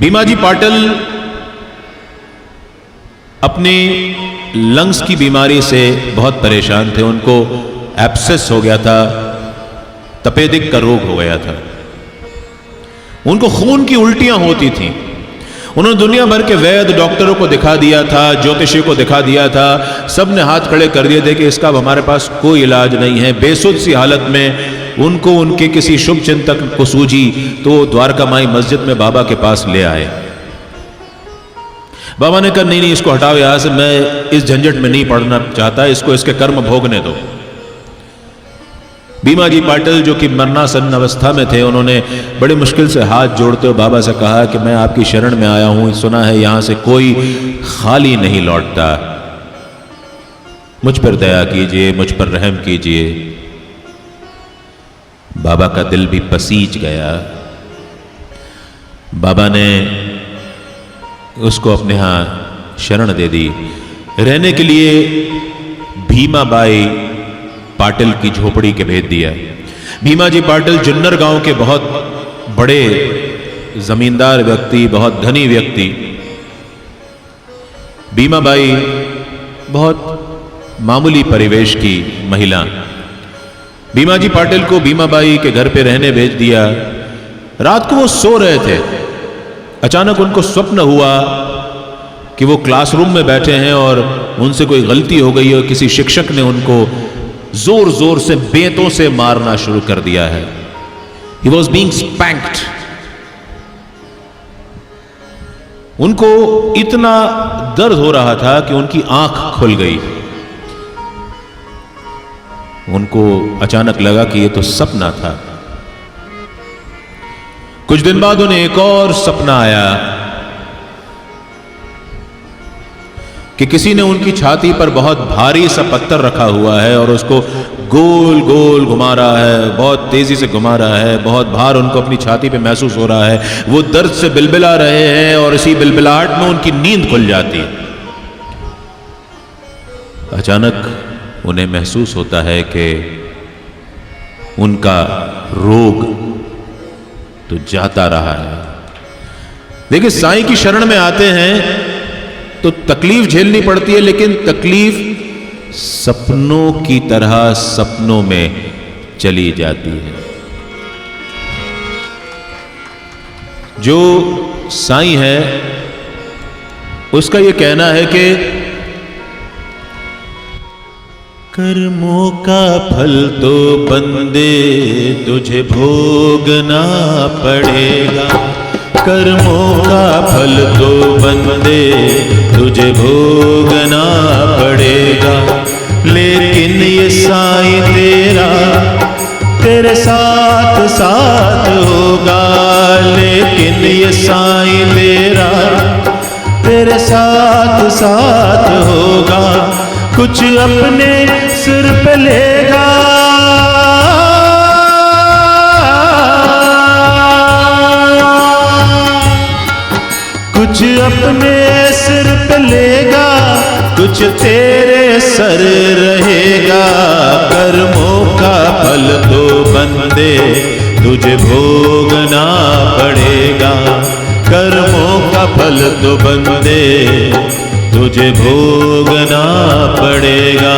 भीमाजी पाटिल अपनी लंग्स की बीमारी से बहुत परेशान थे। उनको एब्सेस हो गया था, तपेदिक का रोग हो गया था। उनको खून की उल्टियां होती थी। उन्होंने दुनिया भर के वैद्य डॉक्टरों को दिखा दिया था, ज्योतिषी को दिखा दिया था। सब ने हाथ खड़े कर दिए थे कि इसका अब हमारे पास कोई इलाज नहीं है। बेसुध सी हालत में उनको उनके किसी शुभ चिंतक को सूझी तो वो द्वारका माई मस्जिद में बाबा के पास ले आए। बाबा ने कहा नहीं नहीं, इसको हटाओ यहां से, मैं इस झंझट में नहीं पड़ना चाहता, इसको इसके कर्म भोगने दो। भीमाजी पाटिल जो कि मरणासन अवस्था में थे, उन्होंने बड़ी मुश्किल से हाथ जोड़ते हुए बाबा से कहा कि मैं आपकी शरण में आया हूं, सुना है यहां से कोई खाली नहीं लौटता, मुझ पर दया कीजिए, मुझ पर रहम कीजिए। बाबा का दिल भी पसीज गया। बाबा ने उसको अपने यहां शरण दे दी। रहने के लिए भीमाबाई पाटिल की झोपड़ी के भेज दिया। भीमाजी पाटिल जुन्नर गांव के बहुत बड़े जमींदार व्यक्ति, बहुत धनी व्यक्ति। भीमाबाई बहुत मामूली परिवेश की महिला। भीमाजी पाटिल को भीमाबाई के घर पे रहने भेज दिया। रात को वो सो रहे थे, अचानक उनको स्वप्न हुआ कि वो क्लासरूम में बैठे हैं और उनसे कोई गलती हो गई और किसी शिक्षक ने उनको जोर जोर से बेंतों से मारना शुरू कर दिया है। He was being spanked. उनको इतना दर्द हो रहा था कि उनकी आंख खुल गई। उनको अचानक लगा कि ये तो सपना था। कुछ दिन बाद उन्हें एक और सपना आया कि किसी ने उनकी छाती पर बहुत भारी सा पत्थर रखा हुआ है और उसको गोल गोल घुमा रहा है, बहुत तेजी से घुमा रहा है। बहुत भार उनको अपनी छाती पे महसूस हो रहा है। वो दर्द से बिलबिला रहे हैं और इसी बिलबिलाहट में उनकी नींद खुल जाती है। अचानक उन्हें महसूस होता है कि उनका रोग तो जाता रहा है। देखिए, साईं की शरण में आते हैं तो तकलीफ झेलनी पड़ती है, लेकिन तकलीफ सपनों की तरह सपनों में चली जाती है। जो साईं है उसका यह कहना है कि कर्मों का फल तो बंदे तुझे भोगना पड़ेगा। कर्मों का फल तो बंदे तुझे भोगना पड़ेगा। लेकिन ये साईं तेरा तेरे साथ साथ होगा। लेकिन ये साईं तेरा तेरे साथ साथ होगा। कुछ अपने सिर पे लेगा, कुछ अपने सिर पे लेगा, कुछ तेरे सर रहेगा। कर्मों का फल तो बंदे तुझे भोगना पड़ेगा। कर्मों का फल तो बंदे तुझे भोगना पड़ेगा।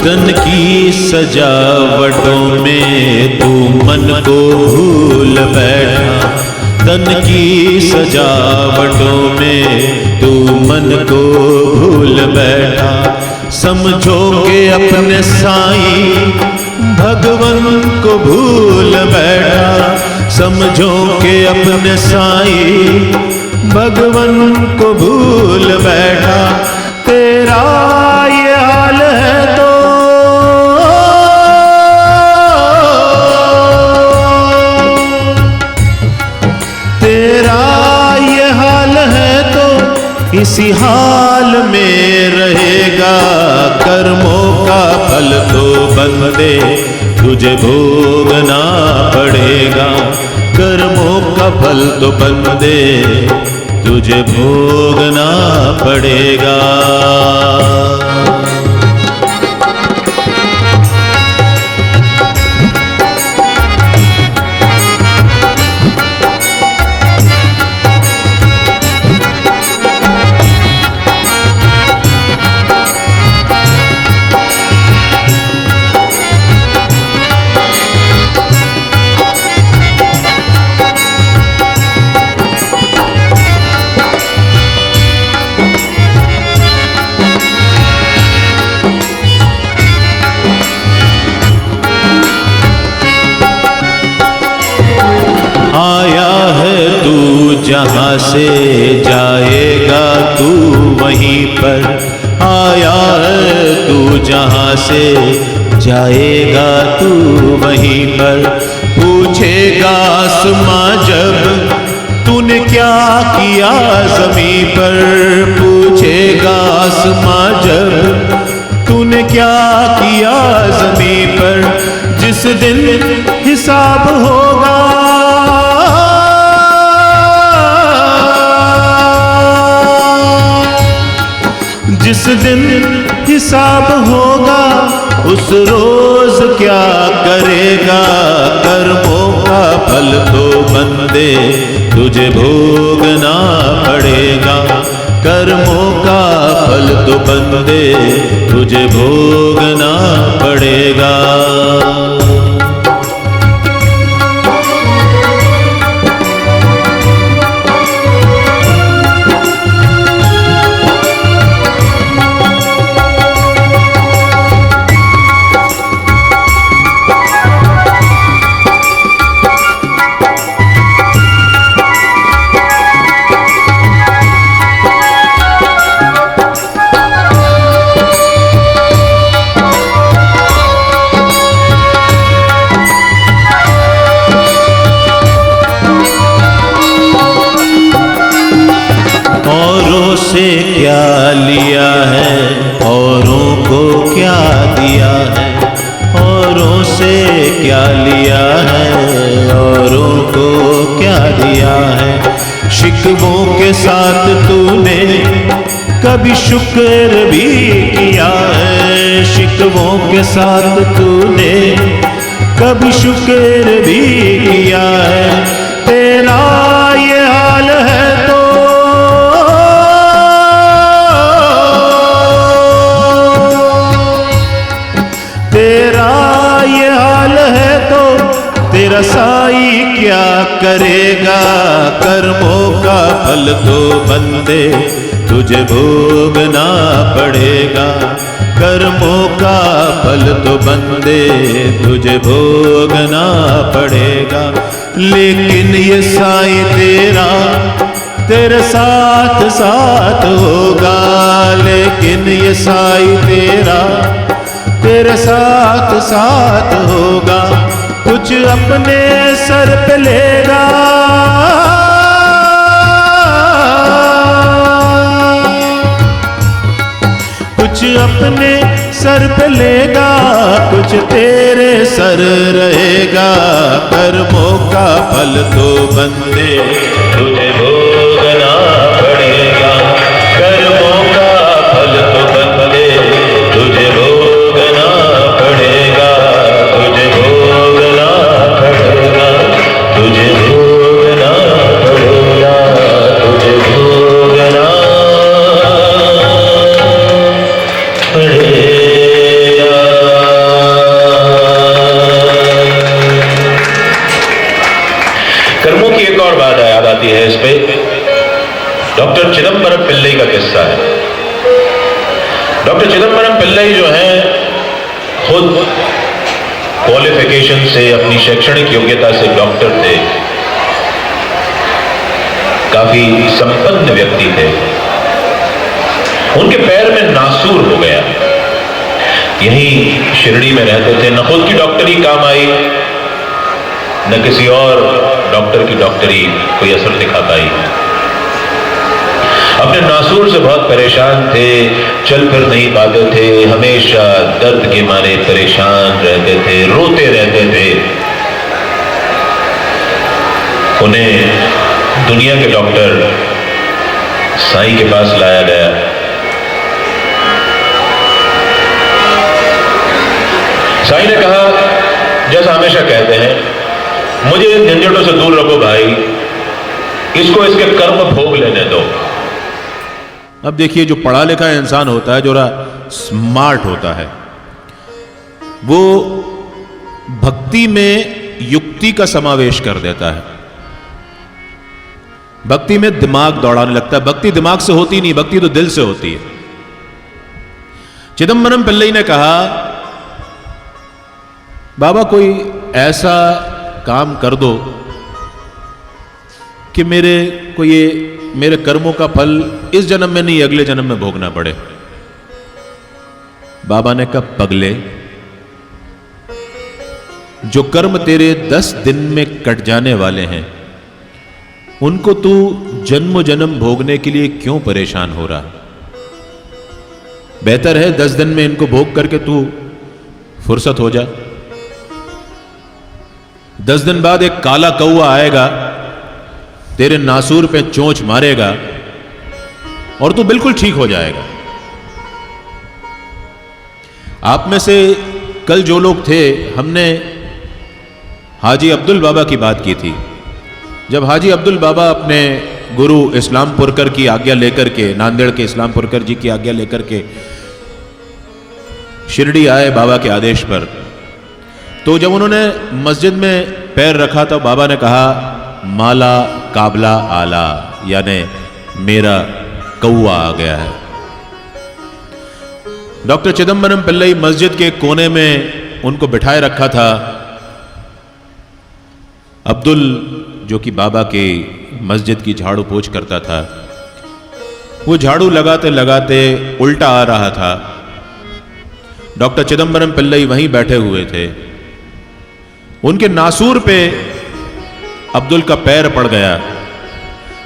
तन की सजावटों में तू मन को भूल बैठा। तन की सजावटों में तू मन को भूल बैठा। समझो के अपने साईं भगवन को भूल बैठा। समझो के अपने साईं भगवन को भूल बैठा। तेरा ये हाल है तो इसी हाल में तुझे भोगना पड़ेगा। कर्मों का फल तो बंदे तुझे भोगना पड़ेगा। जहाँ से जाएगा तू वहीं पर आया है, तू जहाँ से जाएगा तू वहीं पर। पूछेगा आसमां जब तूने क्या किया ज़मीं पर, पूछेगा आसमां जब तूने क्या किया ज़मीं पर। जिस दिन हिसाब होगा, जिस दिन हिसाब होगा उस रोज क्या करेगा। कर्मों का फल तो बंदे तुझे भोगना पड़ेगा। कर्मों का फल तो बंदे तुझे भोगना पड़ेगा। से क्या लिया है, औरों को क्या दिया है। औरों से क्या लिया है, औरों को क्या दिया है। शिकवों के साथ तूने कभी शुक्र भी किया है। शिकवों के साथ तूने कभी शुक्र भी किया है। तेरा ये हाल है तो तेरा साई क्या करेगा। कर्मों का फल तो बंदे तुझे भोगना पड़ेगा। कर्मों का फल तो बंदे तुझे भोगना पड़ेगा। लेकिन ये साई तेरा तेरे साथ साथ होगा। लेकिन ये साई तेरा तेरे साथ साथ होगा। कुछ अपने सर पे लेगा, कुछ अपने सर पे लेगा, कुछ तेरे सर रहेगा। कर्मों का फल तो बंदे तुझे भोगना पड़ेगा। कर्मों का फल तो बंदे तुझे भोगना पड़ेगा। तुझे भोगना पड़ेगा, तुझे भोगना पड़ेगा, तुझे भोगना पड़ेगा। कर्मों की एक और बात याद आती है इस पे। डॉक्टर चिदंबरम पिल्लई का किस्सा है। डॉक्टर चिदंबरम पिल्लई जो है खुद क्वालिफिकेशन से, अपनी शैक्षणिक योग्यता से डॉक्टर थे, काफी संपन्न व्यक्ति थे। उनके पैर में नासूर हो गया। यहीं शिरडी में रहते थे। न खुद की डॉक्टरी काम आई, न किसी और डॉक्टर की डॉक्टरी कोई असर दिखा पाई। अपने नासूर से बहुत परेशान थे, चल फिर नहीं पाते थे, हमेशा दर्द के मारे परेशान रहते थे, रोते रहते थे। उन्हें दुनिया के डॉक्टर साईं के पास लाया गया। साईं ने कहा, जैसा हमेशा कहते हैं, मुझे इन झंझटों से दूर रखो भाई, इसको इसके कर्म भोग लेने दो। अब देखिए, जो पढ़ा लिखा इंसान होता है, जो स्मार्ट होता है, वो भक्ति में युक्ति का समावेश कर देता है। भक्ति में दिमाग दौड़ाने लगता है। भक्ति दिमाग से होती नहीं, भक्ति तो दिल से होती है। चिदंबरम पिल्लई ने कहा, बाबा कोई ऐसा काम कर दो कि मेरे कर्मों का फल इस जन्म में नहीं, अगले जन्म में भोगना पड़े। बाबा ने कहा, पगले, जो कर्म तेरे 10 दिन में कट जाने वाले हैं, उनको तू जन्म जन्म भोगने के लिए क्यों परेशान हो रहा? बेहतर है 10 दिन में इनको भोग करके तू फुर्सत हो जा। 10 दिन बाद एक काला कौआ आएगा, तेरे नासूर पे चोंच मारेगा और तू बिल्कुल ठीक हो जाएगा। आप में से कल जो लोग थे, हमने हाजी अब्दुल बाबा की बात की थी। जब हाजी अब्दुल बाबा अपने गुरु इस्लामपुरकर की आज्ञा लेकर के, नांदेड़ के इस्लामपुरकर जी की आज्ञा लेकर के शिरडी आए बाबा के आदेश पर, तो जब उन्होंने मस्जिद में पैर रखा तो बाबा ने कहा, माला काबला आला, यानी मेरा कौआ आ गया है। डॉक्टर चिदंबरम पिल्लई मस्जिद के कोने में उनको बिठाए रखा था। अब्दुल, जो कि बाबा के मस्जिद की झाड़ू पोंछ करता था, वो झाड़ू लगाते लगाते उल्टा आ रहा था। डॉक्टर चिदंबरम पिल्लई वहीं बैठे हुए थे। उनके नासूर पे अब्दुल का पैर पड़ गया।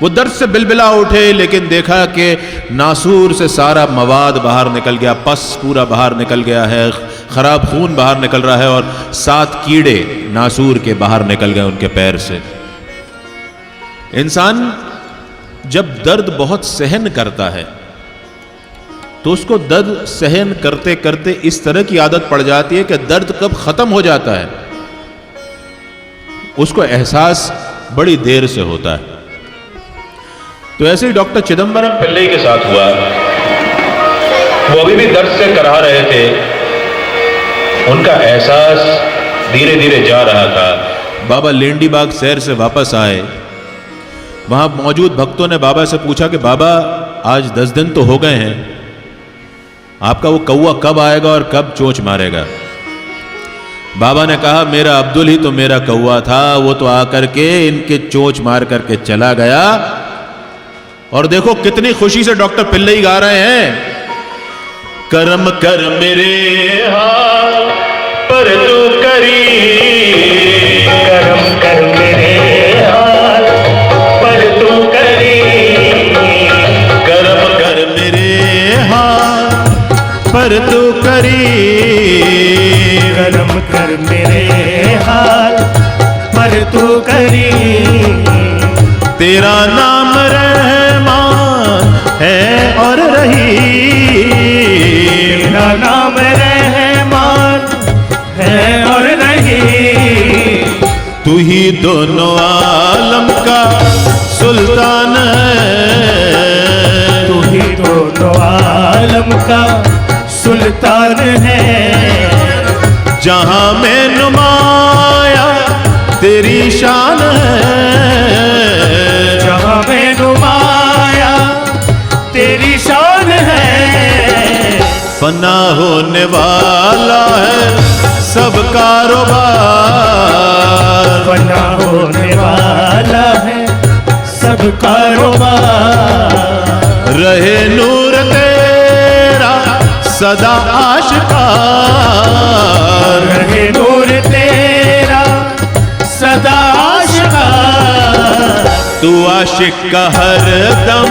वो दर्द से बिलबिला उठे, लेकिन देखा कि नासूर से सारा मवाद बाहर निकल गया, पस पूरा बाहर निकल गया है, खराब खून बाहर निकल रहा है और 7 कीड़े नासूर के बाहर निकल गए उनके पैर से। इंसान जब दर्द बहुत सहन करता है तो उसको दर्द सहन करते करते इस तरह की आदत पड़ जाती है कि दर्द कब खत्म हो जाता है उसको एहसास बड़ी देर से होता है। तो ऐसे ही डॉक्टर चिदंबरम पिल्लई के साथ हुआ। वो अभी भी दर्द से कराह रहे थे, उनका एहसास धीरे धीरे जा रहा था। बाबा लेंडी बाग सैर से वापस आए। वहां मौजूद भक्तों ने बाबा से पूछा कि बाबा, आज 10 दिन तो हो गए हैं, आपका वो कौआ कब आएगा और कब चोंच मारेगा? बाबा ने कहा, मेरा अब्दुल ही तो मेरा कौआ था, वो तो आकर के इनके चोंच मार करके चला गया। और देखो कितनी खुशी से डॉक्टर पिल्लई गा रहे हैं, कर्म कर मेरे हाल पर तू करी, कर्म कर मेरे हाल पर तू करी, कर्म कर मेरे हाल पर तू करी, कर्म कर मेरे हाल पर तू करी। तेरा नाम रहमान है और रही, तेरा नाम रहमान है और रही। तू ही दोनों आलम का सुल्तान है, तू ही दोनों आलम का सुल्तान है। जहां में नुमाया तेरी शान है, जहां में नुमाया तेरी शान है। फना होने वाला है सब कारोबार, फना होने वाला है सब कारोबार। रहे नूर तेरा सदा आशिकार, रहे नूर तेरा सदा आशिकार। तू आशिक का हर दम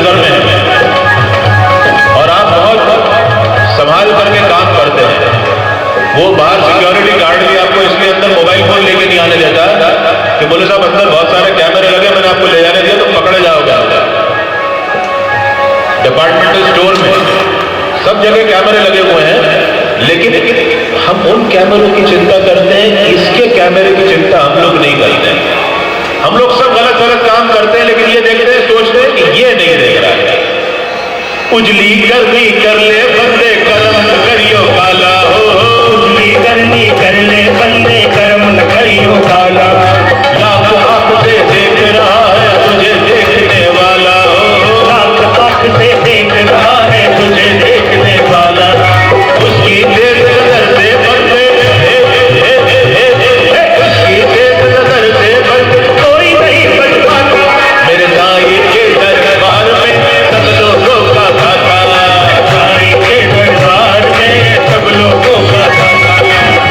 नजर में है और आप बहुत संभाल करके काम करते हैं। वो बाहर सिक्योरिटी गार्ड भी आपको इसलिए अंदर मोबाइल फोन लेके नहीं आने देता कि बोले साहब अंदर बहुत सारे कैमरे लगे, मैंने आपको ले जाने दिया तो पकड़े जाओगे। डिपार्टमेंटल स्टोर में सब जगह कैमरे लगे हुए हैं, लेकिन हम उन कैमरों की चिंता करते हैं, इसके कैमरे की चिंता हम लोग नहीं करते हैं। हम लोग सब गलत गलत काम करते हैं, लेकिन ये देखते हैं, सोचते हैं कि ये नहीं देख रहा है। उजली करनी कर ले बंदे कर्म न करियो काला, हो उजली करनी कर ले बंदे कर्म न करियो काला। लाख आंख से देख रहा है तुझे देखने वाला, हो लाख आंख से देख रहा है तुझे देखने वाला। उसकी तेज नजर से बंदे, उसकी तेज नजर से बंदे कोई नहीं बच पाता। मेरे साईं के दरबार में सब लोगों का खाता, साईं के दरबार में सब लोगों का खाता।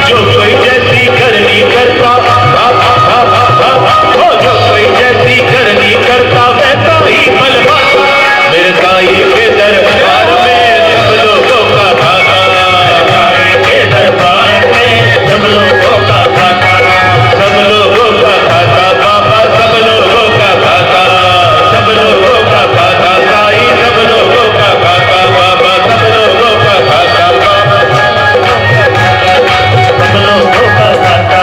जो कोई जैसी करनी करता, जो कोई जैसी करनी करता वैसा ही फल पाता। मेरे साईं के दरबार में सब लोगों का खाता, साईं के दरबार में सब लोगों का खाता। सब लोगों का खाता बाबा, सब लोगों का खाता, सब लोगों का खाता साईं, सब लोगों का खाता बाबा, सब लोगों का खाता बाबा, सब लोगों का खाता।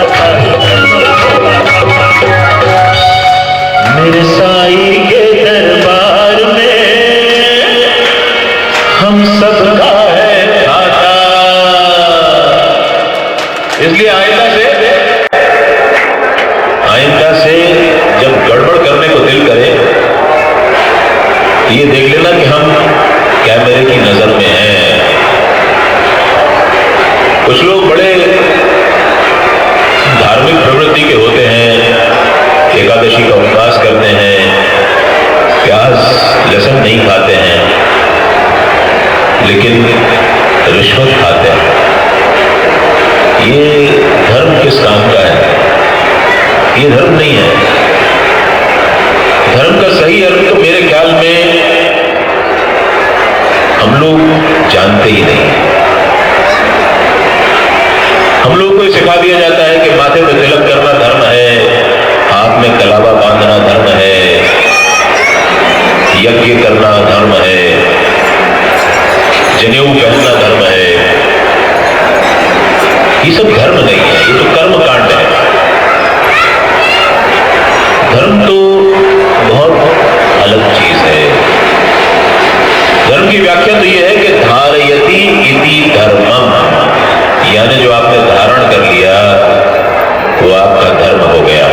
मेरे साईं के दरबार में हम सबका है खाता। इसलिए आइंदा से जब गड़बड़ करने को दिल करे तो ये देख लेना कि हम कैमरे की नजर में हैं। कुछ लोग बड़े धार्मिक प्रवृत्ति के होते हैं, एकादशी का उपवास करते हैं, प्याज लहसुन नहीं खाते हैं, लेकिन रिश्वत खाते हैं। ये धर्म किस काम का है? ये धर्म नहीं है। धर्म का सही अर्थ तो मेरे ख्याल में हम लोग जानते ही नहीं। हम लोग को सिखा दिया जाता है कि माथे पर तिलक करना धर्म है, हाथ में कलावा बांधना धर्म है, यज्ञ करना धर्म है, जनेऊ पहनना धर्म है। ये सब धर्म नहीं है, ये तो कर्म कांड है। धर्म तो बहुत अलग चीज है। धर्म की व्याख्या तो यह है कि धारयति इति धर्मम, यानी जो आपने धारण कर लिया वो आपका धर्म हो गया।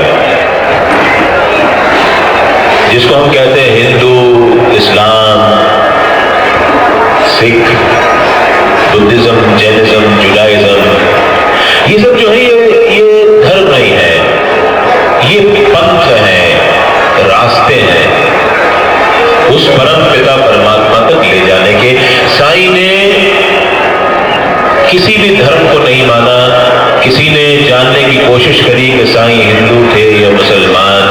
जिसको हम कहते हैं हिंदू, इस्लाम, सिख, बुद्धिज्म, जैनिज्म, जुडाइज्म, ये सब जो है ये धर्म नहीं है, ये पंथ है, रास्ते हैं उस परम पिता परमात्मा तक ले जाने के। साईं ने किसी भी धर्म को नहीं माना। किसी ने जानने की कोशिश करी कि साईं हिंदू थे या मुसलमान,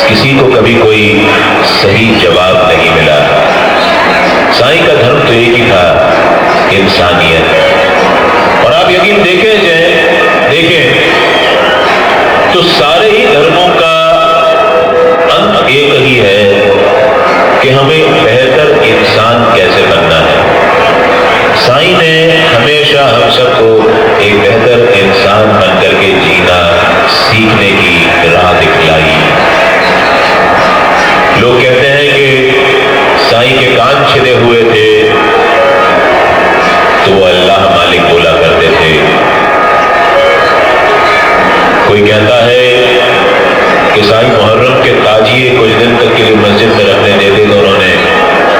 किसी को कभी कोई सही जवाब नहीं मिला। साईं का धर्म तो एक ही था, इंसानियत। और आप यकीन देखें तो सारे ही धर्मों का अंत एक ही है कि हमें बेहतर इंसान कैसे बनना है। साईं ने हमेशा हम सबको एक बेहतर इंसान बनकर के जीना सीखने की राह दिखलाई। लोग कहते हैं कि साईं के कान छिदे हुए थे तो वो अल्लाह मालिक बोला करते थे। कोई कहता है कि साईं मुहर्रम के ताजिए कुछ दिन तक के लिए मस्जिद में रखने देते तो उन्होंने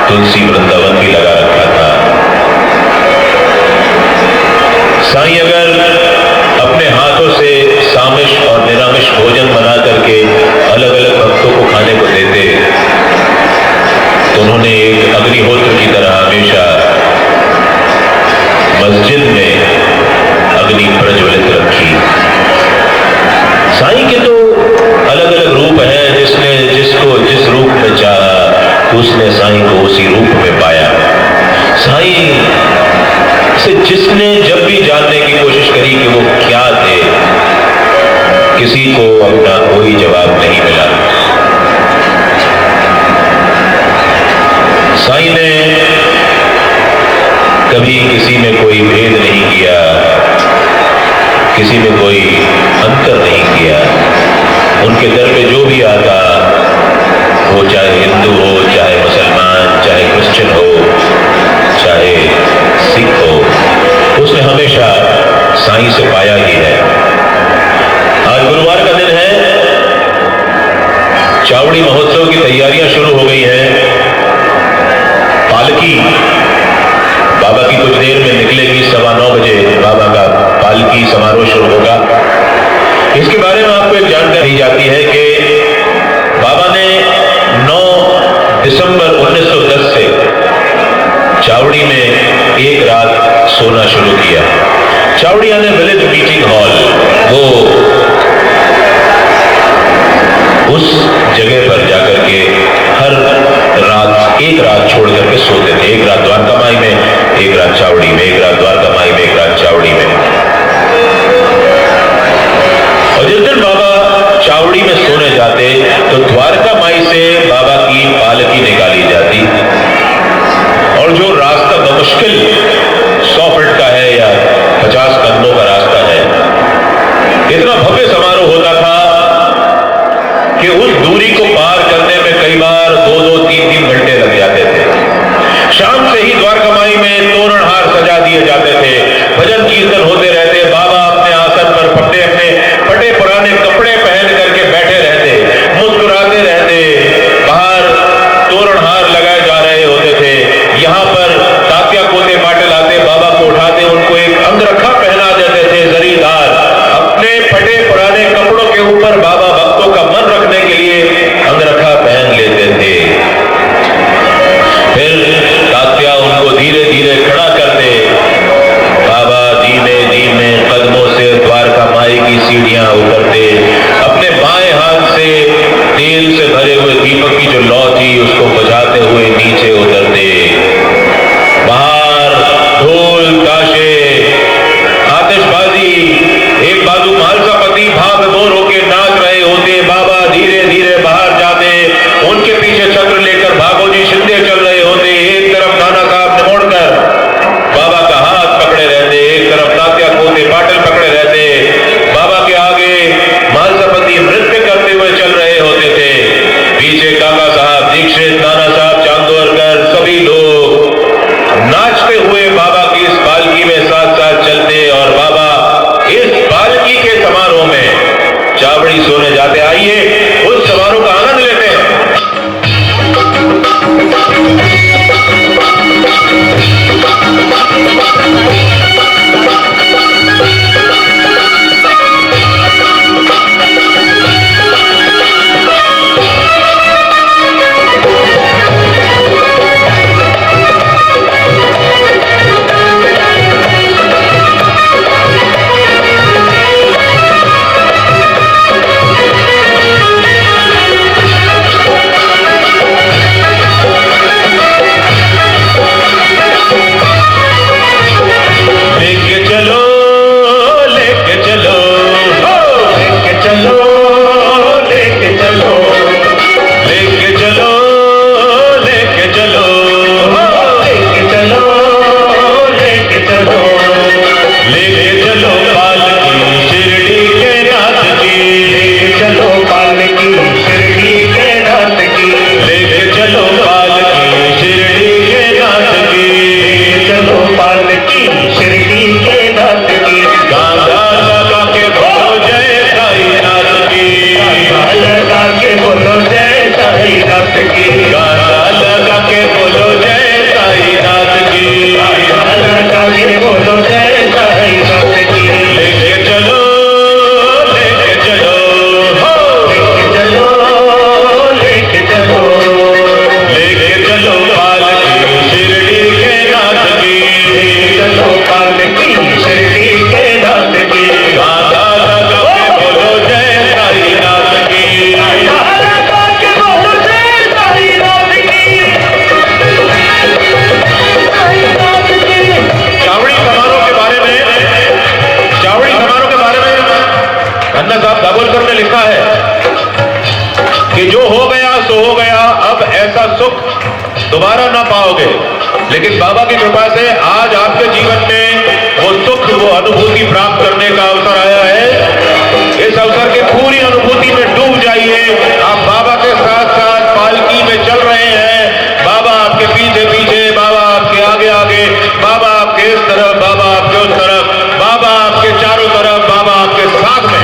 तुलसी वृंदावन भी लगा रखा था। साईं अगर अपने हाथों से सामिश और निरामिष भोजन बना करके अलग अलग भक्तों को खाने को देते तो उन्होंने एक अग्निहोत्र की तरह हमेशा मस्जिद में अग्नि प्रज्वलित रखी। साईं के तो अलग अलग रूप हैं, जिसने जिसको जिस रूप में चाहा किसी को अपना कोई जवाब नहीं मिला। साईं ने कभी किसी में कोई भेद नहीं किया, किसी में कोई अंतर नहीं किया। उनके दर पे जो भी आता, वो चाहे हिंदू हो, चाहे मुसलमान, चाहे क्रिश्चियन हो, चाहे सिख हो, उसने हमेशा साईं से पाया ही है। आज गुरुवार का दिन है, चावड़ी महोत्सव की तैयारियां शुरू हो गई हैं। पालकी बाबा की कुछ देर में निकलेगी, 9:15 बजे बाबा का पालकी समारोह शुरू होगा। इसके बारे में आपको एक जानकारी दी जाती है कि बाबा ने 9 दिसंबर 1910 से चावड़ी में एक रात सोना शुरू किया। चावड़ी यानी विलेज मीटिंग हॉल, वो उस जगह पर जाकर के हर रात एक रात छोड़ करके सोते थे। एक रात द्वारका माई में, एक रात चावड़ी में, एक रात द्वारका माई में, एक रात चावड़ी में। और जिस दिन बाबा चावड़ी में सोने जाते तो द्वारका माई से बाबा की पालकी निकाली जाती, और जो रास्ता बमुश्किल 100 फीट का है या 50 कदमों का रास्ता है, इतना भव्य समारोह होता था कि उस दूरी को पार करने में कई बार 2-2, 3-3 घंटे लग जाते थे। शाम से ही द्वारका माई में तोरणहार सजा दिए जाते थे, भजन कीर्तन होते रहते, बाबा अपने आसन पर अपने फटे पुराने कपड़े पहन करके बैठे रहते, मुस्कुराते रहते। बाहर तोरणहार लगाए जा रहे होते थे। यहाँ पर तात्या पोते पाटिल आते, बाबा को उठाते, उनको एक अंगरखा पहना देते थे जरीदार। अपने फटे पुराने कपड़ों के ऊपर बाबा भक्तों का मन रखने के लिए अंगरखा पहन लेते थे। फिर तात्या उनको धीरे धीरे खड़ा करते। बाबा धीमे धीमे कदमों से द्वारका माई की सीढ़ियां उतरते। अपने बाएं हाथ से तेल से भरे हुए दीपक की जो लौ थी उसको बुझाते हुए नीचे उतरते। बाहर ढोल ताशे आतिशबाजी, एक बाजू मालसापति भाग दौर होके नाच रहे होते। बाबा धीरे धीरे बाहर जाते, उनके पीछे छत्र लेकर भागोजी शिंदे चल रहे होते। एक तरफ नाना साहब निमोड़कर बाबा का हाथ पकड़े रहते, एक तरफ तात्या पोते पाटिल पकड़े रहते। बाबा के आगे मालसापति नृत्य करते हुए चल रहे होते थे। पीछे काका साहब दीक्षित, नाना साहब चांदोरकर, सभी लोग नाचते हुए बाबा की इस पालकी में साथ साथ चलते, और बाबा इस पालकी के समारोह में चावड़ी सोने जाते। आइए उस समारोह का आनंद लेते हैं। सुख दोबारा ना पाओगे, लेकिन बाबा की कृपा से आज आपके जीवन में वो सुख, वो अनुभूति प्राप्त करने का अवसर आया है। इस अवसर की पूरी अनुभूति में डूब जाइए। आप बाबा के साथ साथ पालकी में चल रहे हैं, बाबा आपके पीछे पीछे, बाबा आपके आगे आगे, बाबा आपके इस तरफ, बाबा आपके उस तरफ, बाबा आपके चारों तरफ, बाबा आपके साथ में।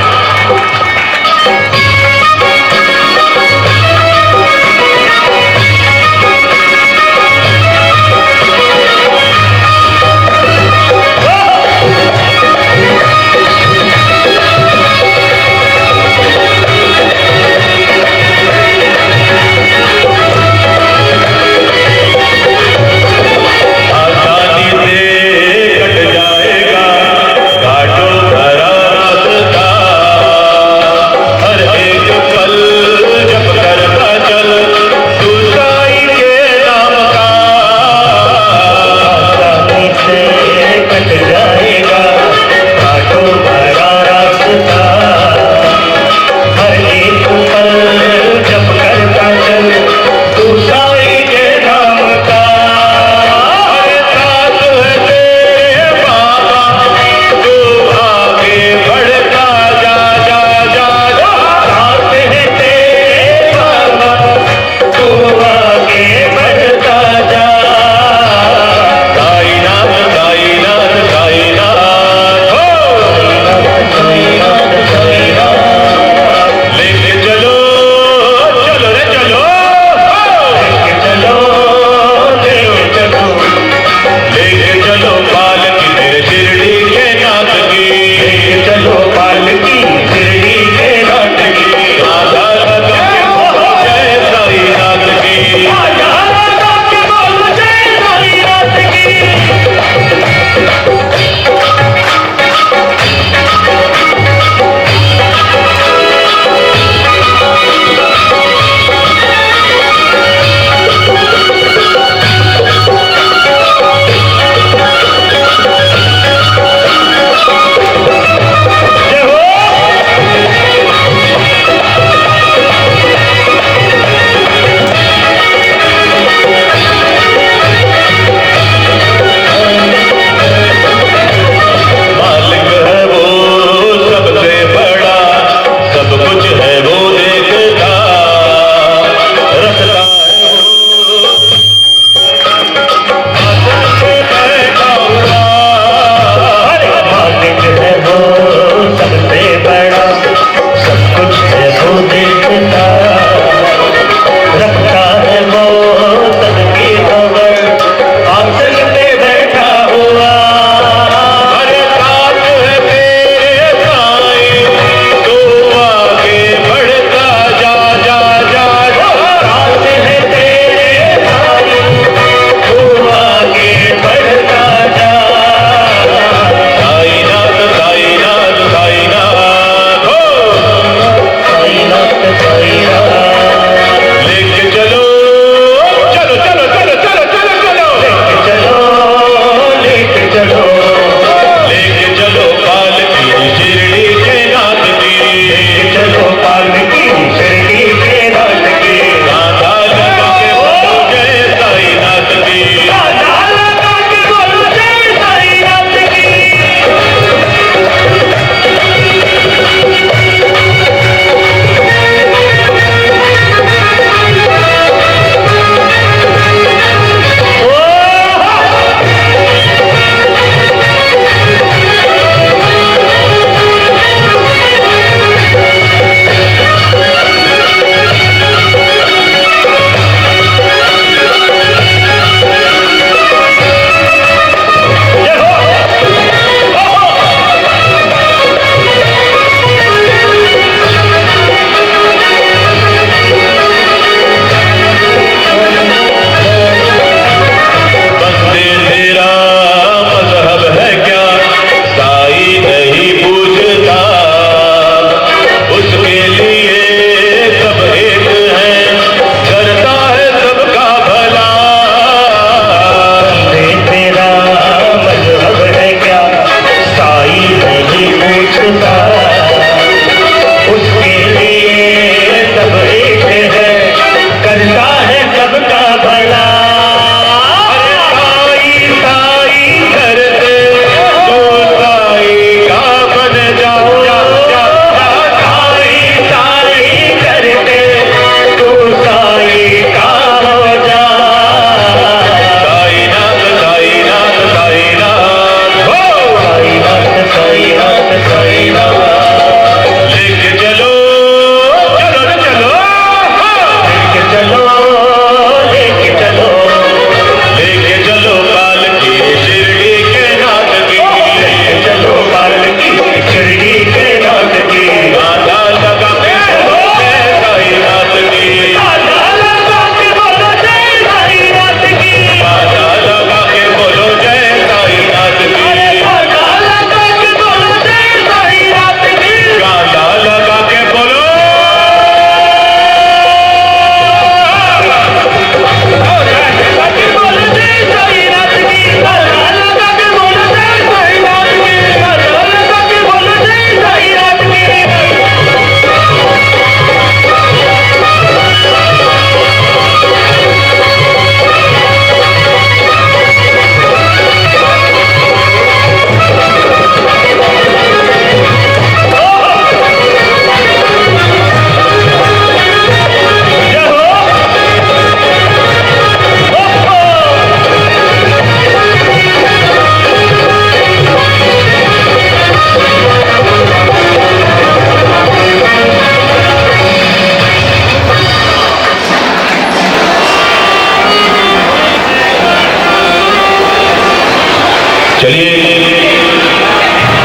चलिए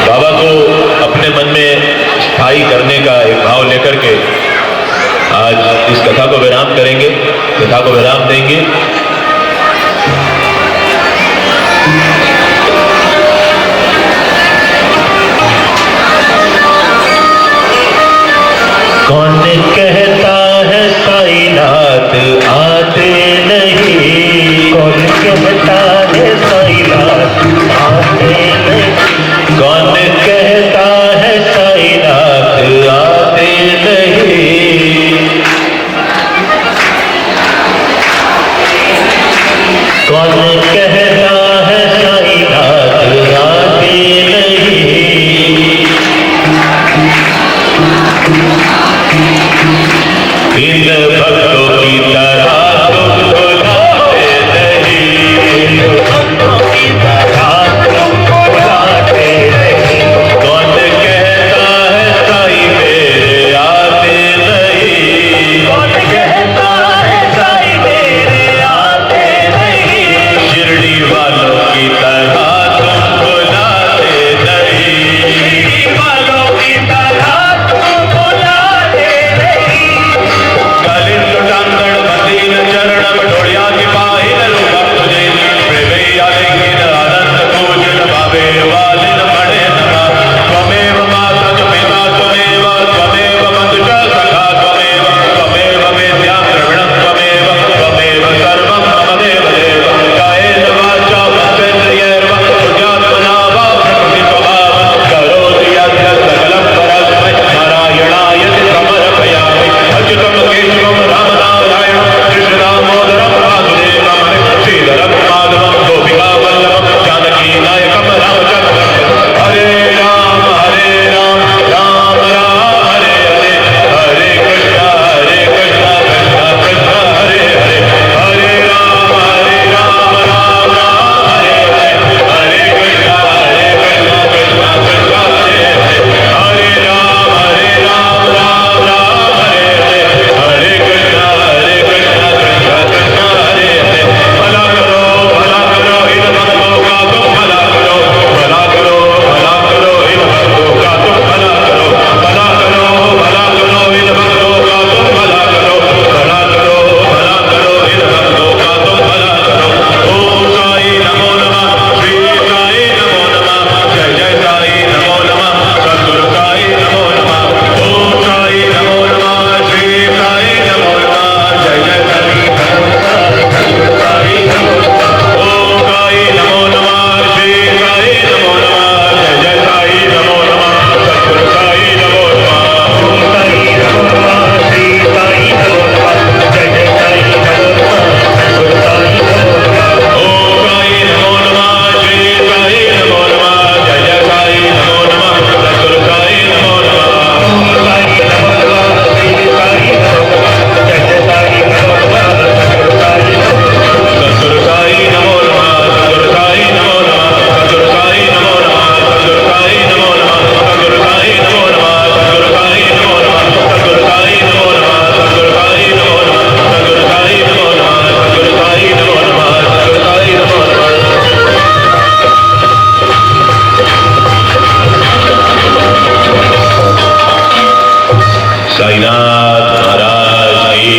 बाबा को अपने मन में स्थायी करने का एक भाव लेकर के आज इस कथा को विराम करेंगे, कथा को विराम देंगे। कौन कहता है साईनाथ आते नहीं, कौन कहता है साईनाथ आते नहीं, कौन कहता है साईनाथ आते नहीं, कौन कहता है साईनाथ आते नहीं, इन भक्तों की तरह तुम बुलाते नहीं, इन भक्तों की तरह तुम बुलाते नहीं, कौन कहता है साई मेरे आते नहीं, कौन कहता है साईं मेरे आते नहीं, शिरडी वालों की तरह तुम बुलाते नहीं, शिरडी वालों की तरह तुम बुलाते नहीं, कालिन लुटांगण बंदीन चरणम ढोड़िया की पाहिन रूपा तुझे प्रेमैया लेकिन आनंद पूजन भावे वालिन मणे नमा, त्वमेव माता च पिता त्वमेव, त्वमेव बंधुश्च सखा त्वमेव, त्वमेव वेद्या द्रविणं त्वमेव, त्वमेव सर्वं मम देव देव, कायेन वाचा मनसेन्द्रियैर्वा बुद्ध्यात्मना वा प्रकृति स्वभावं करोति यद्यत् सकलं परस्मै नारायणायति समर्पयामि। अच्युतं केशवं रामनारायणं कृष्णदामोदरं वासुदेवं श्रीधरं माधवं गोपिकावल्लभं जानकीनायकं रामचन्द्रं। हरे राम राम राम हरे हरे, हरे कृष्ण कृष्ण कृष्ण हरे हरे, हरे राम राम राम हरे हरे, हरे कृष्ण कृष्ण कृष्ण हरे हरे, हरे राम राम राम हरे हरे, हरे कृष्ण कृष्ण कृष्ण हरे हरे। भला करो इन भक्तों का तुम भला करो, भला करो इन भक्तों का तुम भला करो, भला करो इन भक्तों का तुम भला करो, भला करो इन भक्तों का तुम भला करो। ओम साई नमो नमः, श्री साई नमो नमः, जय जय साई नमो नमः, सद्गुरु साई नमो नमः। ओम साई नमो नमः, श्री साई नमो नमः, जय जय साई नमो नमः, सद्गुरु साई नमो नमः। ओम साई नमो नमः, श्री साई नमो नमः, जय जय साई नमो नमः, सद्गुरु साई नमो नमः। ओम साई नमो नमः, श्री साई नमो नमः, जय जय साई नमो नमः, सद्गुरु साई नमो नमः। ओम साई नमो नमः, श्री साई नमो नमः, जय जय साई नमो नमः, सद्गुरु साई नमो नमः। ओम साई नमो नमः, श्री साई नमो नमः, जय जय साई नमो नमः, सद्गुरु साई नमो नमः। सद्गुरु साई नमो नमः, सद्गुरु साई नमो नमः, सद्गुरु साई नमो नमः, सद्गुरु साई नमो नमः, सद्गुरु साई नमो नमः, सद्गुरु साई नमो नमः, सद्गुरु साई नमो नमः, सद्गुरु साई नमो नमः, सद्गुरु साई नमो नमः, सद्गुरु साई नमो नमः, सद्गुरु साई नमो नमः। साईनाथ महाराज की,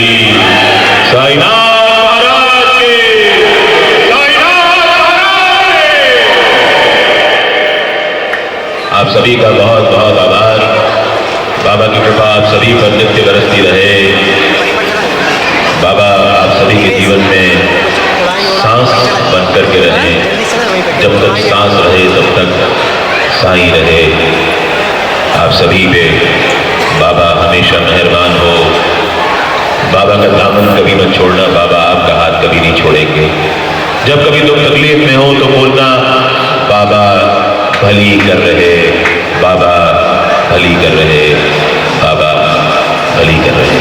साईनाथ महाराज की, साईनाथ महाराज की। आप सभी का बहुत बहुत आभार। बाबा की कृपा आप सभी पर नित्य बरसती रहे। बाबा आप सभी के जीवन में सांस बन करके रहे। जब तक सांस रहे तब तक साईं रहे। आप सभी पे बाबा हमेशा मेहरबान हो। बाबा का दामन कभी मत छोड़ना, बाबा आपका हाथ कभी नहीं छोड़ेंगे। जब कभी तुम तकलीफ में हो तो बोलना बाबा भली कर रहे, बाबा भली कर रहे, बाबा भली कर रहे।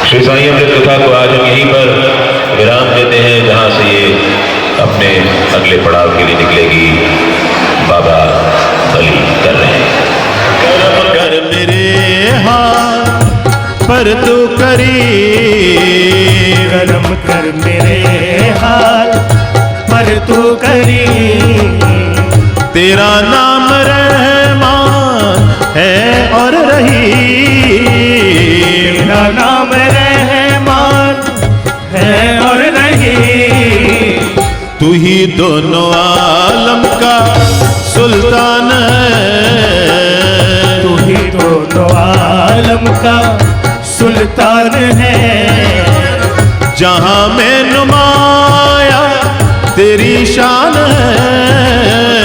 श्री साई अमृत कथा को आज हम यहीं पर विराम देते हैं, जहां से ये अपने अगले पड़ाव के लिए निकलेगी। बाबा भली कर रहे हैं। करम कर मेरे हाथ पर तू करी, करम कर मेरे हाल पर तू करी, तेरा नाम रहमान है और रहीम, तेरा नाम रहमान है और रहीम। तू ही दोनों आलम का सुल्तान है, तू ही दोनों आलम का सुल्तान है। जहां में नुमाया तेरी शान है,